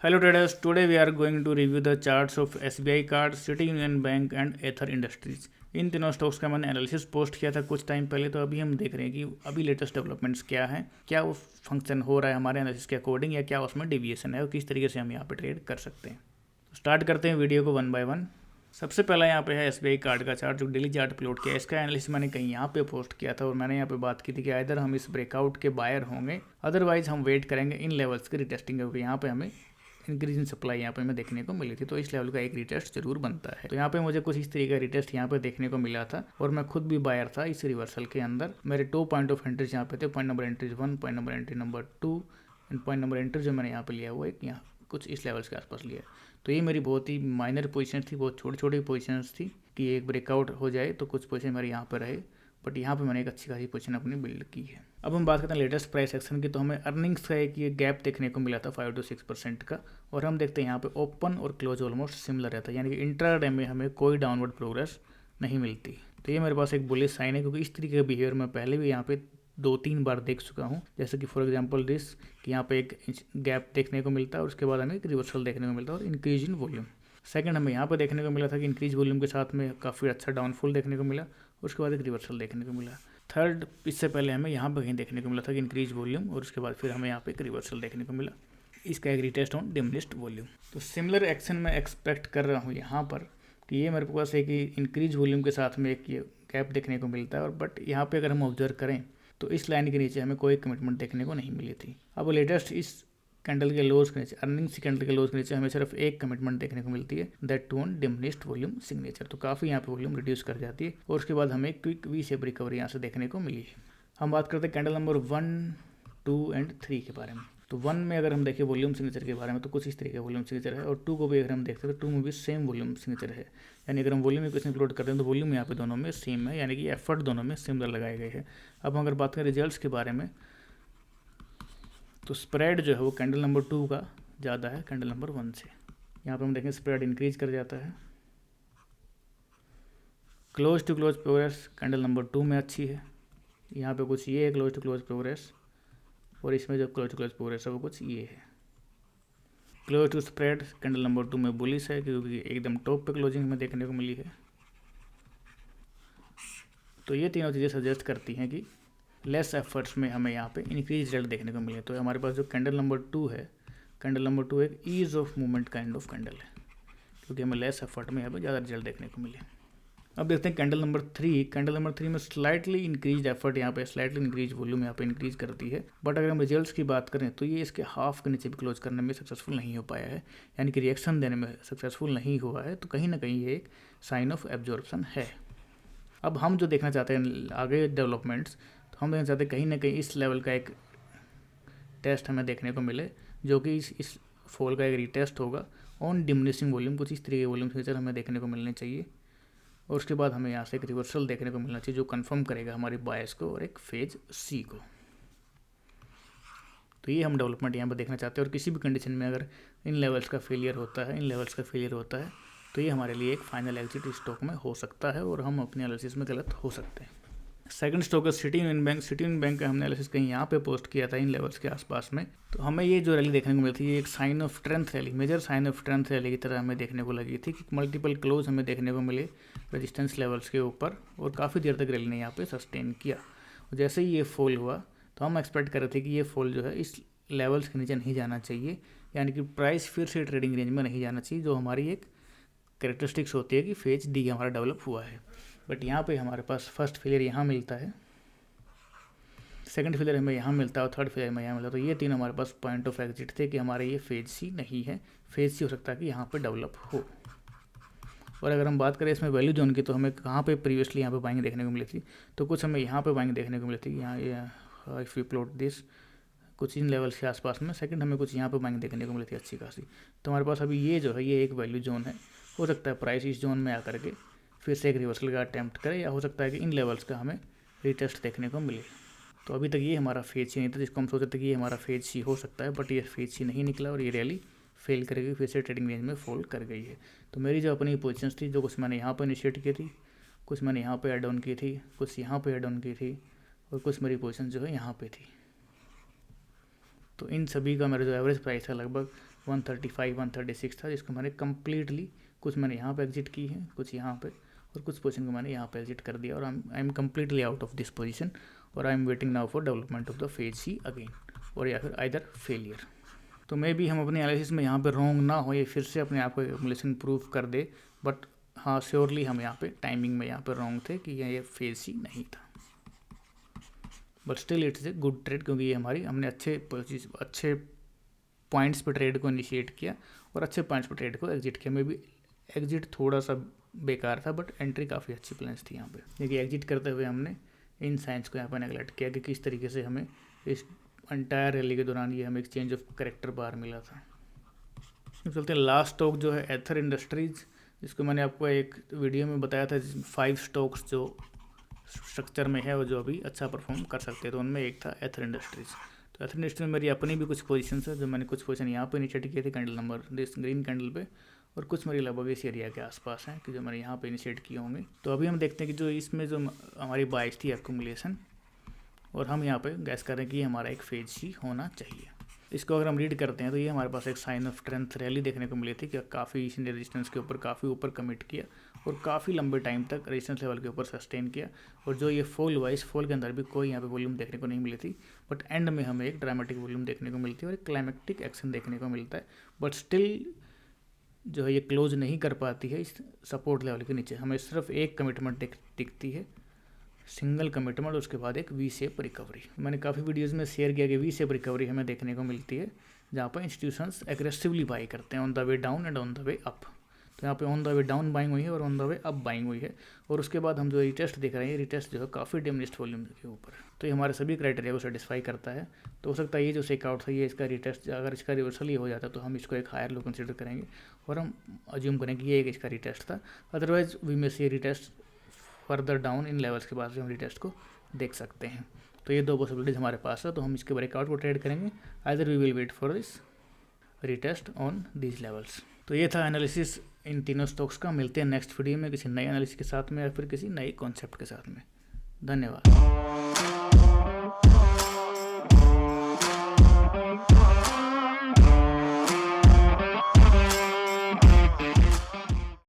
Hello traders, today we are going to review the charts of SBI Card, City Union Bank and Ather Industries. इन तीनों stocks का मैंने analysis post किया था कुछ टाइम पहले, तो अभी हम देख रहे हैं कि अभी लेटेस्ट डेवलपमेंट्स क्या हैं, क्या वो फंक्शन हो रहा है हमारे एनालिसिस के अकॉर्डिंग या क्या उसमें डिविएशन है और किस तरीके से हम यहाँ पे ट्रेड कर सकते हैं। तो स्टार्ट करते हैं वीडियो को वन बाय वन। सबसे पहला यहाँ पे है SBI कार्ड का चार्ट जो डेली चार्ट अपलोड किया है। इसका एनालिसिस मैंने कहीं यहाँ पे पोस्ट किया था और मैंने यहाँ पे बात की थी कि इधर हम इस ब्रेकआउट के बायर होंगे, अदरवाइज हम वेट करेंगे इन लेवल्स की रिटेस्टिंग, क्योंकि यहाँ पे हमें इंक्रीज इन सप्लाई यहाँ पे हमें देखने को मिली थी, तो इस लेवल का एक रिटेस्ट जरूर बनता है। तो यहाँ पे मुझे कुछ इस तरीके का रिटेस्ट यहाँ पे देखने को मिला था और मैं खुद भी बायर था इस रिवर्सल के अंदर। मेरे 2 पॉइंट ऑफ एंट्रीज यहाँ पे थे, point number entries 1, point number entry number 2 and point number entry जो मैंने यहाँ पे लिया हुआ एक यहाँ कुछ इस लेवल्स के आसपास लिया। तो ये मेरी बहुत ही माइनर पोजिशन थी, बहुत छोटी छोटी पोजिशन थी कि एक ब्रेकआउट हो जाए तो कुछ पोजिशन मेरे यहाँ पर रहे, बट यहाँ पे मैंने एक अच्छी खासी पोजीशन अपनी बिल्ड की है। अब हम बात करते हैं लेटेस्ट प्राइस एक्शन की, तो हमें अर्निंग्स का एक ये गैप देखने को मिला था 5 to 6% का, और हम देखते हैं यहाँ पे ओपन और क्लोज ऑलमोस्ट सिमिलर रहता है, यानी कि इंट्राडे में हमें कोई डाउनवर्ड प्रोग्रेस नहीं मिलती। तो ये मेरे पास एक बुलिश साइन है, क्योंकि इस तरीके का बिहेवियर मैं पहले भी यहाँ पे 2-3 बार देख चुका हूँ। जैसे कि फॉर एग्जांपल दिस कि यहाँ पे एक गैप देखने को मिलता है और उसके बाद हमें एक रिवर्सल देखने को मिलता है और इंक्रीज इन वॉल्यूम। सेकंड हमें यहाँ पे देखने को मिला था कि इंक्रीज वॉल्यूम के साथ में काफ़ी अच्छा डाउनफॉल देखने को मिला, उसके बाद एक रिवर्सल देखने को मिला। थर्ड इससे पहले हमें यहाँ पर कहीं देखने को मिला था कि इंक्रीज वॉल्यूम और उसके बाद फिर हमें यहाँ पे एक रिवर्सल देखने को मिला, इसका एक रिटेस्ट ऑन डिमिनिश्ड वॉल्यूम। तो सिमिलर एक्शन मैं एक्सपेक्ट कर रहा हूँ यहाँ पर कि ये मेरे पास एक इंक्रीज वॉल्यूम के साथ में एक ये गैप देखने को मिलता है, और बट यहाँ पे अगर हम ऑब्जर्व करें तो इस लाइन के नीचे हमें कोई कमिटमेंट देखने को नहीं मिली थी। अब लेटेस्ट इस कैंडल के लोज के नीचे, अर्निंग्स कैंडल के लोज के नीचे हमें सिर्फ एक कमिटमेंट देखने को मिलती है, that too on diminished volume signature. तो काफ़ी यहाँ पे वॉल्यूम रिड्यूस कर जाती है और उसके बाद हमें क्विक वी शेप रिकवरी यहाँ से देखने को मिली है। हम बात करते हैं कैंडल नंबर 1, 2 एंड 3 के बारे में। तो 1 में अगर हम देखें वॉल्यूम सिग्नेचर के बारे में तो कुछ इस तरीके का वॉल्यूम सिग्नेचर है, और 2 को भी अगर हम देखते हैं तो 2 में भी सेम वॉल्यूम सिग्नेचर है, यानी अगर हम वॉल्यूम इक्वेशन प्लॉट करते हैं तो वॉल्यूम यहाँ पे दोनों में सेम है, यानी कि एफर्ट दोनों में सिमिलर लगाए गए हैं। अब अगर बात करें रिजल्ट्स के बारे में तो स्प्रेड जो है वो कैंडल नंबर 2 का ज़्यादा है कैंडल नंबर 1 से। यहाँ पे हम देखें स्प्रेड इंक्रीज कर जाता है। Close to close progress candle number 2 में अच्छी है, यहाँ पे कुछ ये है क्लोज टू क्लोज प्रोग्रेस, और इसमें जो क्लोज टू क्लोज प्रोग्रेस है वो कुछ ये है। Close to spread candle number 2 में बुलिश है, क्योंकि एकदम टॉप पे क्लोजिंग हमें देखने को मिली है। तो ये तीनों चीज़ें सजेस्ट करती हैं कि लेस एफर्ट्स में हमें यहाँ पे इंक्रीज रिजल्ट देखने को मिले। तो हमारे पास जो कैंडल नंबर 2 है, कैंडल नंबर 2 एक ease of movement kind of candle है, क्योंकि हमें लेस एफर्ट में यहाँ पे ज़्यादा रिजल्ट देखने को मिले। अब देखते हैं कैंडल नंबर 3। कैंडल नंबर 3 में स्लाइटली इंक्रीज एफर्ट, यहाँ पे स्लाइटली इंक्रीज वॉल्यूम यहाँ पे इंक्रीज करती है, बट अगर हम रिजल्ट्स की बात करें तो ये इसके हाफ के नीचे भी क्लोज करने में सक्सेसफुल नहीं हो पाया है, यानी कि रिएक्शन देने में सक्सेसफुल नहीं हुआ है। तो कहीं ना कहीं ये एक साइन ऑफ एब्जॉर्प्शन है। अब हम जो देखना चाहते हैं आगे डेवलपमेंट्स, तो हम देखना चाहते हैं कहीं ना कहीं इस लेवल का एक टेस्ट हमें देखने को मिले, जो कि इस फॉल का एक रीटेस्ट होगा ऑन डिमिनिशिंग वॉल्यूम। कुछ इस तरीके के वॉल्यूम सिग्नेचर हमें देखने को मिलने चाहिए, और उसके बाद हमें यहाँ से एक रिवर्सल देखने को मिलना चाहिए जो कंफर्म करेगा हमारी बायस को और एक फेज सी को। तो ये हम डेवलपमेंट यहाँ पर देखना चाहते हैं, और किसी भी कंडीशन में अगर इन लेवल्स का फेलियर होता है, तो ये हमारे लिए एक फाइनल एग्जिट स्टॉक में हो सकता है और हम अपने एनालिसिस में गलत हो सकते हैं। सेकंड स्टॉक है city union bank. City union bank का हमने एनालिसिस कहीं यहाँ पे पोस्ट किया था इन लेवल्स के आसपास में। तो हमें ये जो रैली देखने को मिली थी, ये एक sign of strength rally, major sign of strength rally की तरह हमें देखने को लगी थी कि मल्टीपल क्लोज हमें देखने को मिले रेजिस्टेंस लेवल्स के ऊपर, और काफ़ी देर तक रैली ने यहाँ पे सस्टेन किया। और जैसे ही ये फॉल हुआ तो हम एक्सपेक्ट कर रहे थे कि ये फॉल जो है इस लेवल्स के नीचे नहीं जाना चाहिए, यानी कि प्राइस फिर से ट्रेडिंग रेंज में नहीं जाना चाहिए, जो हमारी एक कैरेक्टरिस्टिक्स होती है कि फेज डी हमारा डेवलप हुआ है। बट यहाँ पे हमारे पास फर्स्ट फेलियर यहाँ मिलता है, सेकंड फेलियर हमें यहाँ मिलता है और थर्ड फेलियर हमें यहाँ मिलता है। तो ये तीन हमारे पास पॉइंट ऑफ एग्जिट थे कि हमारे ये फेज सी नहीं है, फेज सी हो सकता है कि यहाँ पे डेवलप हो। और अगर हम बात करें इसमें वैल्यू जोन की, तो हमें कहाँ पे प्रीवियसली यहाँ पे बाइंग देखने को मिली थी, तो कुछ हमें यहाँ पे बाइंग देखने को मिली थी, यहाँ इफ़ यू प्लॉट दिस कुछ इन लेवल्स के आसपास में। सेकंड हमें कुछ यहाँ पे बाइंग देखने को मिली थी अच्छी खासी। तो हमारे पास अभी ये जो है ये एक वैल्यू जोन है, हो सकता है प्राइस इस जोन में आकर के फिर से एक रिवर्सल का अटैम्प्ट करे, या हो सकता है कि इन लेवल्स का हमें रिटेस्ट देखने को मिले। तो अभी तक ये हमारा फेज सी नहीं था, जिसको हम सोचते थे कि ये हमारा फेज सी हो सकता है, बट ये फेज सी नहीं निकला और ये रैली फेल करेगी, फिर से ट्रेडिंग रेंज में फॉल कर गई है। तो मेरी जो अपनी पोजीशंस थी, जो कुछ मैंने यहाँ पर इनिशिएट की थी, कुछ मैंने यहाँ पे ऐड ऑन की थी, कुछ यहाँ पे ऐड ऑन की थी, और कुछ मेरी पोजीशन जो है यहाँ पे थी। तो इन सभी का मेरा जो एवरेज प्राइस है लगभग 135, 136 था, जिसको मैंने कम्प्लीटली, कुछ मैंने यहाँ पे एग्जिट की है, कुछ यहाँ पे, और कुछ पोजीशन को मैंने यहाँ पे एग्जिट कर दिया, और I am completely out of this position, और I am waiting now for development of the phase C again, और या फिर आइदर फेलियर। तो मे भी हम अपने एनालिसिस में यहाँ पे रॉन्ग ना हो, ये फिर से अपने आप को एक्यूमुलेशन प्रूव कर दे, बट हाँ श्योरली हम यहाँ पे टाइमिंग में यहाँ पे रॉन्ग थे कि ये फेज सी नहीं था, but still it's a good trade, क्योंकि ये हमने अच्छे पॉइंट्स पे ट्रेड को इनिशिएट किया और अच्छे पॉइंट्स पे ट्रेड को एग्जिट किया। मे भी एग्जिट थोड़ा सा बेकार था, बट एंट्री काफ़ी अच्छी प्लान्स थी यहाँ पे, क्योंकि एग्जिट करते हुए हमने इन साइंस को यहाँ पे नेगलेक्ट किया कि किस तरीके से हमें इस एंटायर रैली के दौरान ये हमें एक चेंज ऑफ करेक्टर बार मिला था। चलते हैं लास्ट स्टॉक जो है एथर इंडस्ट्रीज, जिसको मैंने आपको एक वीडियो में बताया था, 5 स्टॉक्स जो स्ट्रक्चर में है और जो अभी अच्छा परफॉर्म कर सकते हैं, तो उनमें एक था एथर इंडस्ट्रीज। तो एथर इंडस्ट्रीज में मेरी अपनी भी कुछ पोजीशन है, जो मैंने कुछ पोजीशन यहाँ पे इनिशिएट किए थे candle number this green candle पे, और कुछ मेरी लगभग इस एरिया के आसपास हैं कि जो मैंने यहाँ पे इनिशिएट किए होंगे। तो अभी हम देखते हैं कि जो इसमें जो हमारी बाइस थी एक्यूमुलेशन, और हम यहाँ पे गैस करें कि हमारा एक फेज सी होना चाहिए। इसको अगर हम रीड करते हैं तो ये हमारे पास एक साइन ऑफ स्ट्रेंथ रैली देखने को मिली थी कि काफ़ी इसने रेजिस्टेंस के ऊपर काफ़ी ऊपर कमिट किया और काफ़ी लंबे टाइम तक रेजिस्टेंस लेवल के ऊपर सस्टेन किया, और जो ये फॉल हुआ, इस फॉल के अंदर भी कोई यहाँ पे वॉल्यूम देखने को नहीं मिली थी, बट एंड में हमें एक ड्रामेटिक वॉल्यूम देखने को मिलती है और एक क्लाइमेटिक एक्शन देखने को मिलता है, बट स्टिल जो है ये क्लोज नहीं कर पाती है इस सपोर्ट लेवल के नीचे। हमें सिर्फ एक कमिटमेंट दिखती है, सिंगल कमिटमेंट, उसके बाद एक वी शेप रिकवरी। मैंने काफ़ी वीडियोस में शेयर किया कि वी शेप रिकवरी हमें देखने को मिलती है जहाँ पर इंस्टीट्यूशंस एग्रेसिवली बाई करते हैं on the way down and on the way up. तो यहाँ पे on the way down buying हुई है और on the way up buying हुई है, और उसके बाद हम जो रिटेस्ट देख रहे हैं, रिटेस्ट जो है काफ़ी डिमिनिश्ड वॉल्यूम के ऊपर, तो ये हमारे सभी क्राइटेरिया को सेटिस्फाई करता है। तो हो सकता है ये जो सेकआउट था, ये इसका रिटेस्ट, अगर इसका रिवर्सल ही हो जाता तो हम इसको एक हायर लो कंसिडर करेंगे और हम अज्यूम करें कि ये एक इसका रिटेस्ट था। Otherwise we may see retest further down in levels के बाद भी हम रिटेस्ट को देख सकते हैं। तो ये दो पॉसिबिलिटीज़ हमारे पास है, तो हम इसके ब्रेकआउट को ट्रेड करेंगे, either we will wait for this retest on these levels. तो ये था एनालिसिस इन तीनों स्टॉक्स का। मिलते हैं नेक्स्ट वीडियो में किसी नए एनालिसिस के साथ में या फिर किसी नए कॉन्सेप्ट के साथ में। धन्यवाद।